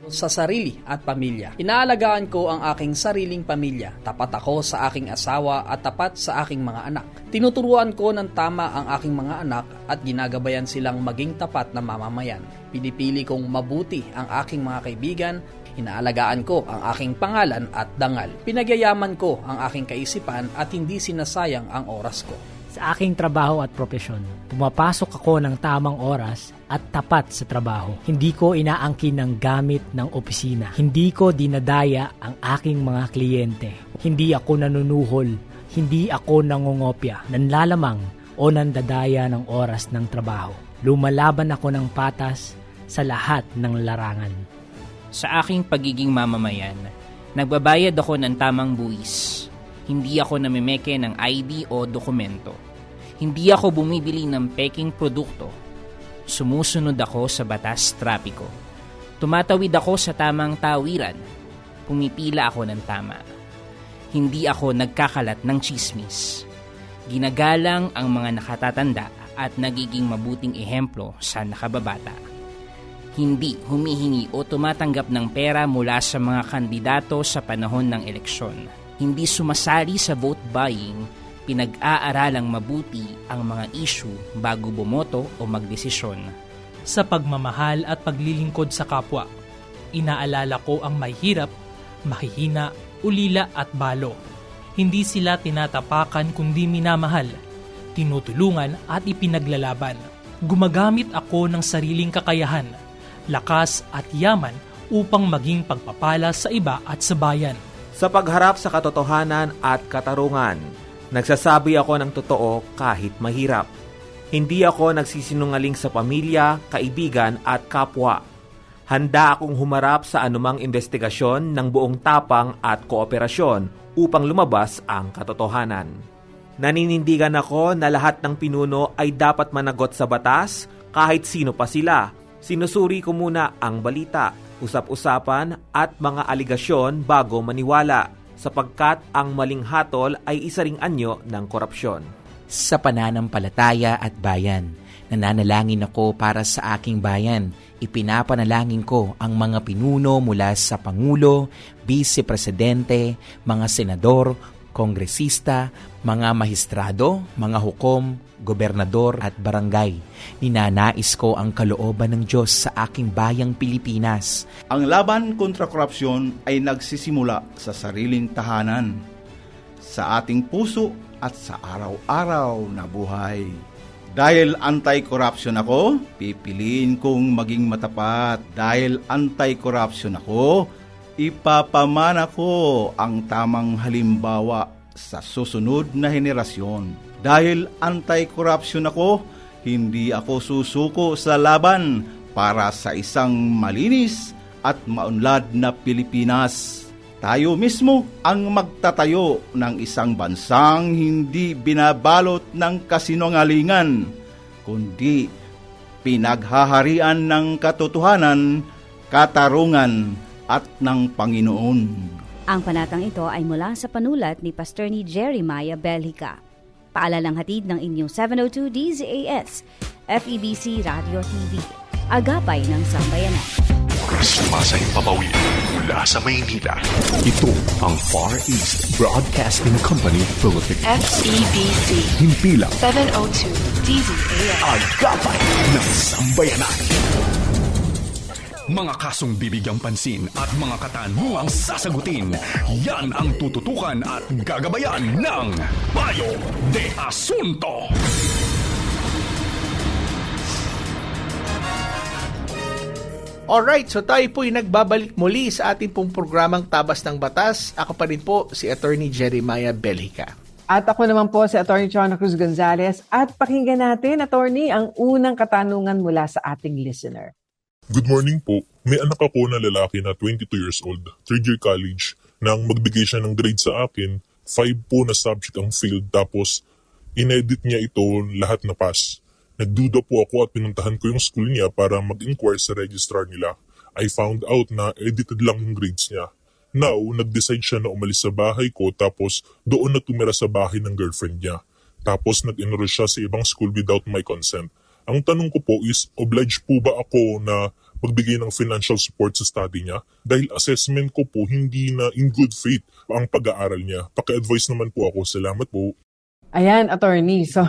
Sa sarili at pamilya. Inaalagaan ko ang aking sariling pamilya. Tapat ako sa aking asawa at tapat sa aking mga anak. Tinuturuan ko ng tama ang aking mga anak at ginagabayan silang maging tapat na mamamayan. Pinipili kong mabuti ang aking mga kaibigan. Inaalagaan ko ang aking pangalan at dangal. Pinagyayaman ko ang aking kaisipan at hindi sinasayang ang oras ko. Sa aking trabaho at propesyon, pumapasok ako ng tamang oras at tapat sa trabaho. Hindi ko inaangkin ng gamit ng opisina. Hindi ko dinadaya ang aking mga kliyente. Hindi ako nanunuhol. Hindi ako nangongopya, nanlalamang o nandadaya ng oras ng trabaho. Lumalaban ako ng patas sa lahat ng larangan. Sa aking pagiging mamamayan, nagbabayad ako ng tamang buwis. Hindi ako namimeke ng ID o dokumento. Hindi ako bumibili ng peking produkto. Sumusunod ako sa batas trapiko. Tumatawid ako sa tamang tawiran. Pumipila ako ng tama. Hindi ako nagkakalat ng tsismis. Ginagalang ang mga nakatatanda at nagiging mabuting ehemplo sa nakababata. Hindi humihingi o tumatanggap ng pera mula sa mga kandidato sa panahon ng eleksyon. Hindi sumasali sa vote buying, pinag-aaralang mabuti ang mga issue bago bumoto o magdesisyon. Sa pagmamahal at paglilingkod sa kapwa, inaalala ko ang mahirap, mahihina, ulila at balo. Hindi sila tinatapakan kundi minamahal, tinutulungan at ipinaglalaban. Gumagamit ako ng sariling kakayahan, lakas at yaman upang maging pagpapala sa iba at sa bayan. Sa pagharap sa katotohanan at katarungan, nagsasabi ako ng totoo kahit mahirap. Hindi ako nagsisinungaling sa pamilya, kaibigan at kapwa. Handa akong humarap sa anumang investigasyon ng buong tapang at kooperasyon upang lumabas ang katotohanan. Naninindigan ako na lahat ng pinuno ay dapat managot sa batas kahit sino pa sila. Sinusuri ko muna ang balita, usap-usapan at mga aligasyon bago maniwala sapagkat ang maling hatol ay isa ring anyo ng korupsyon. Sa pananampalataya at bayan, nananalangin ako para sa aking bayan. Ipinapanalangin ko ang mga pinuno mula sa Pangulo, Vice Presidente, mga senador, kongresista, mga mahistrado, mga hukom, gobernador at barangay. Ninanais ko ang kalooban ng Diyos sa aking bayang Pilipinas. Ang laban kontra korupsyon ay nagsisimula sa sariling tahanan, sa ating puso at sa araw-araw na buhay. Dahil anti-corruption ako, pipiliin kong maging matapat. Dahil anti-corruption ako, ipapamana ko ang tamang halimbawa sa susunod na henerasyon. Dahil anti-corruption ako, hindi ako susuko sa laban para sa isang malinis at maunlad na Pilipinas. Tayo mismo ang magtatayo ng isang bansang hindi binabalot ng kasinungalingan, kundi pinaghaharian ng katotohanan, katarungan at ng Panginoon. Ang panatang ito ay mula sa panulat ni Pastor ni Jeremiah Belhica. Paalalang hatid ng inyong 702 DZAS, FEBC Radio TV. Agapay ng Sambayanan. Sumasayang papawid mula sa Maynila. Ito ang Far East Broadcasting Company Philippines. FEBC. Himpilang 702 DZAS. Agapay ng Sambayanan. Mga kasong bibigyang pansin at mga katanungang sasagutin, yan ang tututukan at gagabayan ng Payo de Asunto. Alright, so tayo po'y nagbabalik muli sa ating pong programang Tabas ng Batas. Ako pa rin po si Attorney Jeremiah Belhica. At ako naman po si Attorney Chona Cruz Gonzalez. At pakinggan natin, Attorney, ang unang katanungan mula sa ating listener. Good morning po. May anak ako na lalaki na 22 years old, third year college, nang magbigay siya ng grade sa akin, 5 po na subject ang failed, tapos inedit niya ito lahat na pass. Nagduda po ako at pinuntahan ko yung school niya para mag-inquire sa registrar nila. I found out na edited lang yung grades niya. Now, nag-decide siya na umalis sa bahay ko tapos doon na tumira sa bahay ng girlfriend niya. Tapos nag-enroll siya sa ibang school without my consent. Ang tanong ko po is, obliged po ba ako na magbigay ng financial support sa study niya? Dahil assessment ko po hindi na in good faith ang pag-aaral niya. Paki-advise naman po ako. Salamat po. Ayan, Attorney. So,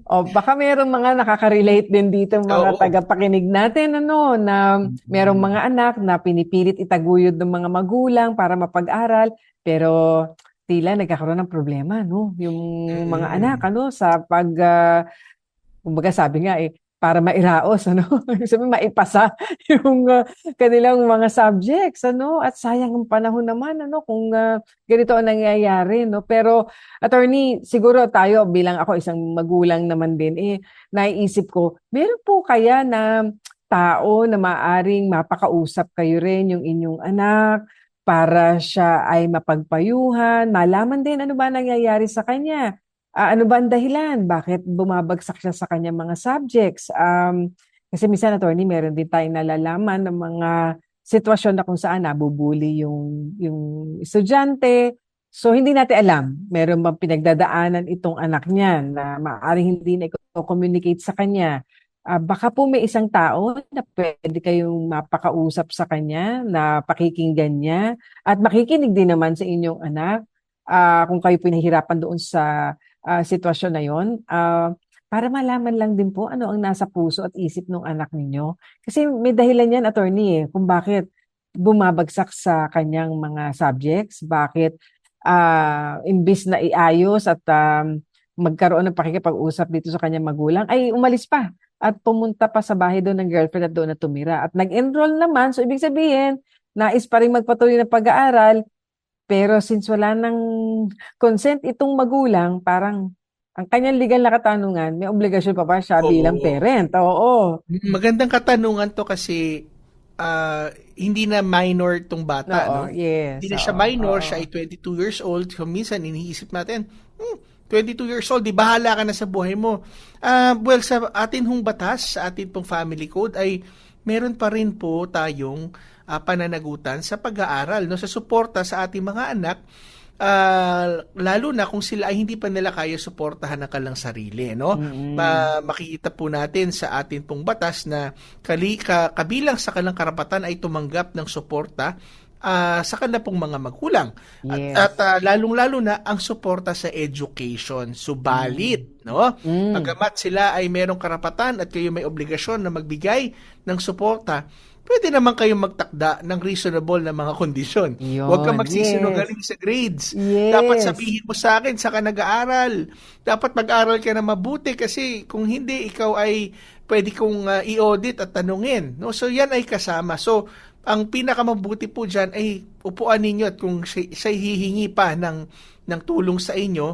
baka merong mga nakaka-relate din dito mga tagapakinig natin na merong mga anak na pinipilit itaguyod ng mga magulang para mapag-aral pero tila nagkakaroon ng problema yung mga anak sa kumbaga sabi nga para mairaos sabi maipasa yung kanilang mga subjects at sayang ang panahon naman kung ganito ang nangyayari pero Attorney, siguro tayo bilang ako isang magulang naman din naiisip ko meron po kaya na tao na maaring mapakausap kayo rin yung inyong anak para siya ay mapagpayuhan, malaman din ano ba nangyayari sa kanya. Ano ba ang dahilan? Bakit bumabagsak siya sa kanyang mga subjects? Kasi minsan, Attorney, meron din tayong nalalaman ng mga sitwasyon na kung saan nabubuli yung estudyante. So, hindi natin alam. Meron bang pinagdadaanan itong anak niya na maaaring hindi na i-communicate sa kanya? Baka po may isang tao na pwede kayong mapakausap sa kanya, na pakikinggan niya, at makikinig din naman sa inyong anak kung kayo pinahirapan doon sa sitwasyon na yon, para malaman lang din po ano ang nasa puso at isip ng anak ninyo. Kasi may dahilan yan, Attorney, kung bakit bumabagsak sa kanyang mga subjects, bakit imbis na iayos at magkaroon ng pakikipag-usap dito sa kanyang magulang, ay umalis pa at pumunta pa sa bahay doon ng girlfriend at doon na tumira. At nag-enroll naman, so ibig sabihin, nais pa rin magpatuloy ng pag-aaral. Pero since wala ng consent itong magulang, parang ang kanyang legal na katanungan, may obligasyon pa ba siya bilang parent? Oo. Magandang katanungan to kasi hindi na minor tong bata. Yes. Hindi na siya minor, siya ay 22 years old. So, minsan iniisip natin, 22 years old, di bahala ka na sa buhay mo. Well, sa atin hong batas, sa atin pong family code, ay meron pa rin po tayong pananagutan sa pag-aaral, sa suporta sa ating mga anak, lalo na kung sila ay hindi pa nila kaya suportahan ng kanilang sarili. Makikita po natin sa atin pong batas na kabilang sa kanilang karapatan ay tumanggap ng suporta sa kanilang pong mga magulang. Yes. At lalong-lalo na ang suporta sa education. Subalit, pagamat sila ay merong karapatan at kayo may obligasyon na magbigay ng suporta, pwede naman kayong magtakda ng reasonable na mga kondisyon. Huwag kang magsisinungaling sa grades. Yes. Dapat sabihin mo sa akin, saka nag-aaral. Dapat mag-aaral ka na mabuti kasi kung hindi, ikaw ay pwede kong i-audit at tanungin. So, yan ay kasama. So, ang pinakamabuti po dyan ay upuan ninyo at kung siya hihingi pa ng tulong sa inyo,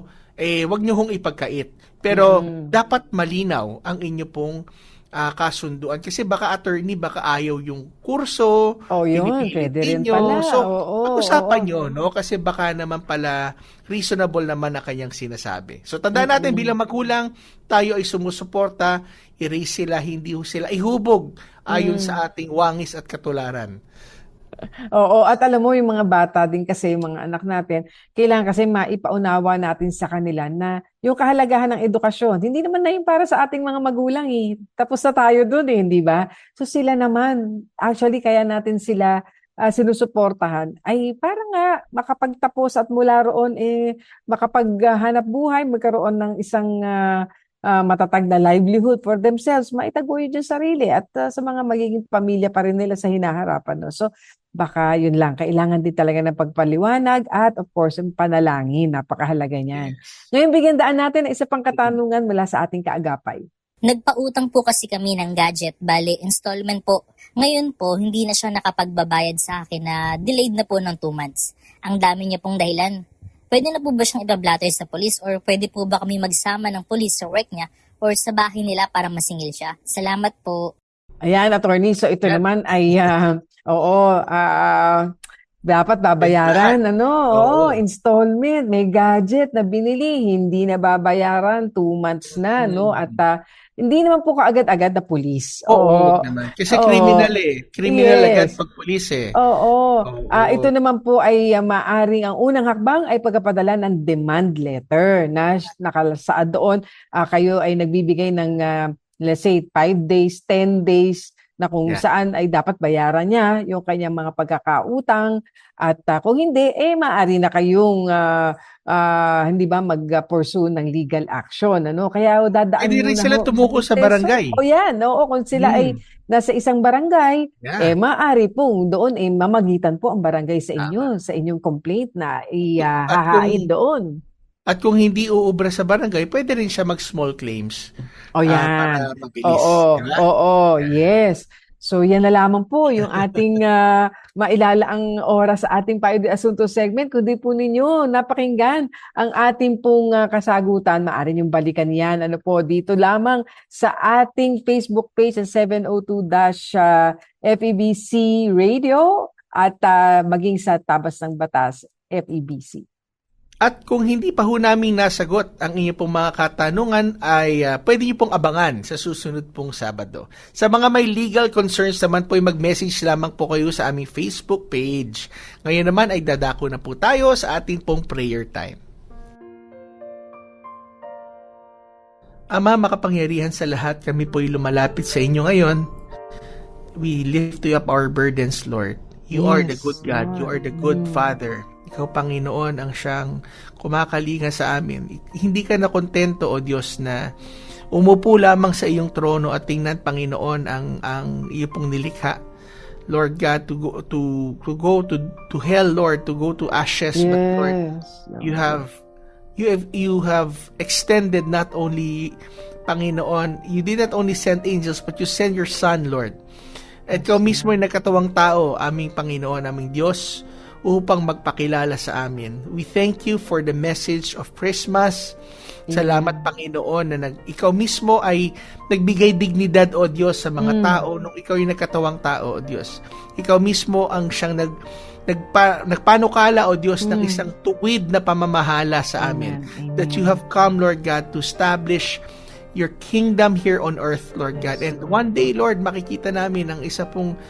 wag nyo hong ipagkait. Pero dapat malinaw ang inyo pong kasunduan. Kasi baka attorney, baka ayaw yung kurso. Yun, pinipilit pwede rin ninyo. pala. So, Oo, pag-usapan nyo, no? Kasi baka naman pala reasonable naman na kanyang sinasabi. So, tandaan natin bilang magulang, tayo ay sumusuporta, i-raise sila, hindi sila ihubog ayon sa ating wangis at katularan. Oo, at alam mo yung mga bata din kasi, yung mga anak natin, kailangan kasi maipaunawa natin sa kanila na yung kahalagahan ng edukasyon, hindi naman na yung para sa ating mga magulang eh. Tapos na tayo dun eh, di ba? So sila naman, actually kaya natin sila sinusuportahan ay para nga makapagtapos at mula roon makapaghanap buhay, magkaroon ng isang matatag na livelihood for themselves, maitaguyod yung sarili at sa mga magiging pamilya pa rin nila sa hinaharapan. No? So, baka yun lang. Kailangan din talaga ng pagpaliwanag at of course, yung panalangin. Napakahalaga niyan. Ngayon, bigyan daan natin ang isa pang katanungan mula sa ating kaagapay. Nagpautang po kasi kami ng gadget, bale installment po. Ngayon po, hindi na siya nakapagbabayad sa akin na delayed na po ng 2 months. Ang dami niya pong dahilan. Pwede na po ba siyang ibablatter sa polis or pwede po ba kami magsama ng polis sa work niya or sa bahay nila para masingil siya? Salamat po. Ayan, attorney. So ito naman ay, dapat babayaran, installment, may gadget na binili, hindi na babayaran, 2 months na, no? At hindi naman po kaagad-agad na pulis. Oo, naman. Kasi criminal eh. Criminal agad pag pulis eh. Ito naman po ay maaring ang unang hakbang ay pagpapadala ng demand letter na nakasaad doon. Kayo ay nagbibigay ng, let's say, 5 days, 10 days, na kung saan ay dapat bayaran niya yung kanyang mga pagkakautang at kung hindi, maaari na kayong hindi ba mag-pursue ng legal action. Kaya dadaan hindi rin sila tumuko sa barangay. Kung sila ay nasa isang barangay, maaari pong doon mamagitan po ang barangay sa inyo, sa inyong complaint na ihahain doon. At kung hindi uubra sa barangay, pwede rin siya mag-small claims. Yan. Para mabilis. Yes. So yan na lamang po yung ating mailalaang oras sa ating Payo de Asunto segment. Kundi po ninyo napakinggan ang ating pong kasagutan. Maaari niyong balikan yan. Dito lamang sa ating Facebook page sa 702-FEBC Radio at maging sa Tabas ng Batas FEBC. At kung hindi pa ho namin nasagot ang inyong pong mga katanungan ay pwede niyo pong abangan sa susunod pong Sabado. Sa mga may legal concerns naman po ay mag-message lamang po kayo sa aming Facebook page. Ngayon naman ay dadako na po tayo sa ating pong prayer time. Ama, makapangyarihan sa lahat, kami po ay lumalapit sa inyo ngayon. We lift you up our burdens, Lord. You are the good God. You are the good Father. Ikaw, Panginoon, ang siyang kumakalinga sa amin. Hindi ka na kontento, O Diyos, na umupo lamang sa iyong trono at tingnan, Panginoon, ang iyong pong nilikha. Lord God, to go to hell, Lord, to go to ashes, but Lord, you have extended not only, Panginoon, you did not only send angels, but you send your Son, Lord. At ikaw mismo ay nagkatawang tao, aming Panginoon, aming Diyos, upang magpakilala sa amin. We thank you for the message of Christmas. Salamat, Panginoon, na ikaw mismo ay nagbigay dignidad, O Diyos, sa mga tao nung ikaw ay nagkatawang tao, O Diyos. Ikaw mismo ang siyang nagpanukala, O Diyos, ng isang tuwid na pamamahala sa amin. That you have come, Lord God, to establish your kingdom here on earth, Lord God. And one day, Lord, makikita namin ang isa pong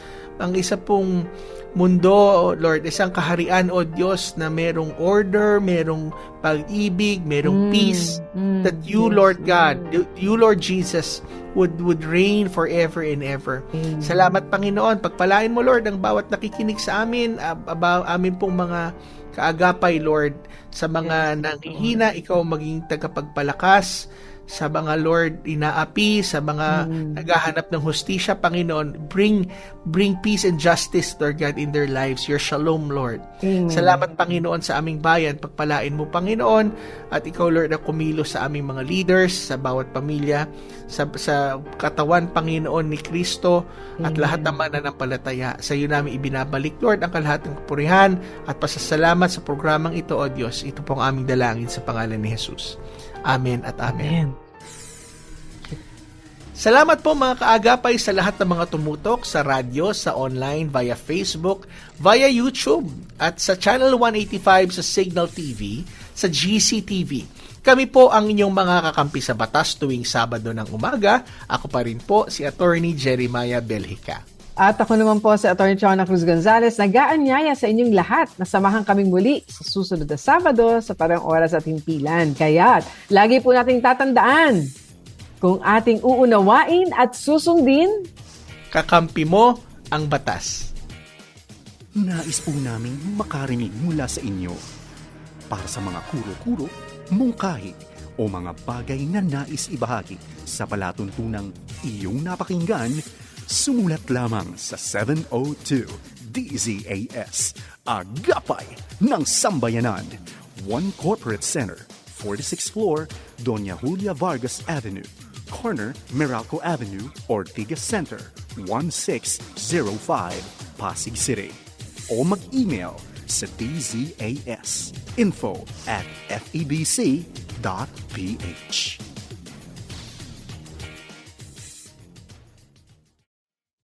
mundo, Lord, isang kaharian, O Diyos, na merong order, merong pag-ibig, merong peace, that you, Lord God, you, Lord Jesus, would reign forever and ever. Salamat, Panginoon. Pagpalain mo, Lord, ang bawat nakikinig sa amin, amin pong mga kaagapay, Lord, sa mga nanghihina, ikaw maging tagapagpalakas, sa mga, Lord, inaapi, sa mga naghahanap ng hustisya, Panginoon, bring peace and justice, Lord God, in their lives. Your shalom, Lord. Amen. Salamat, Panginoon, sa aming bayan. Pagpalain mo, Panginoon, at ikaw, Lord, na kumilos sa aming mga leaders, sa bawat pamilya, sa katawan, Panginoon, ni Kristo, at lahat ng mananampalataya. Sa iyo namin ibinabalik, Lord, ang kalahatang kapurihan at pasasalamat sa programang ito, O Diyos. Ito pong aming dalangin sa pangalan ni Jesus. Amen at amen. Salamat po mga kaagapay sa lahat ng mga tumutok sa radyo, sa online, via Facebook, via YouTube, at sa Channel 185 sa Signal TV, sa GCTV. Kami po ang inyong mga kakampi sa batas tuwing Sabado ng umaga. Ako pa rin po si Attorney Jeremiah Belhica. At ako naman po si Atty. Chona Cruz Gonzalez, nag-aanyaya sa inyong lahat na samahan kaming muli sa susunod na Sabado sa parang oras at himpilan. Kaya't lagi po nating tatandaan, kung ating uunawain at susundin, kakampi mo ang batas. Nais po naming makarinig mula sa inyo para sa mga kuro-kuro, mungkahi o mga bagay na nais ibahagi sa palatuntunang iyong napakinggan. Sumulat lamang sa 702 DZAS, Agapay ng Sambayanan, 1 Corporate Center, 46th floor, Doña Julia Vargas Avenue, corner Meralco Avenue, Ortigas Center, 1605, Pasig City. O mag-email sa dzas info@febc.ph.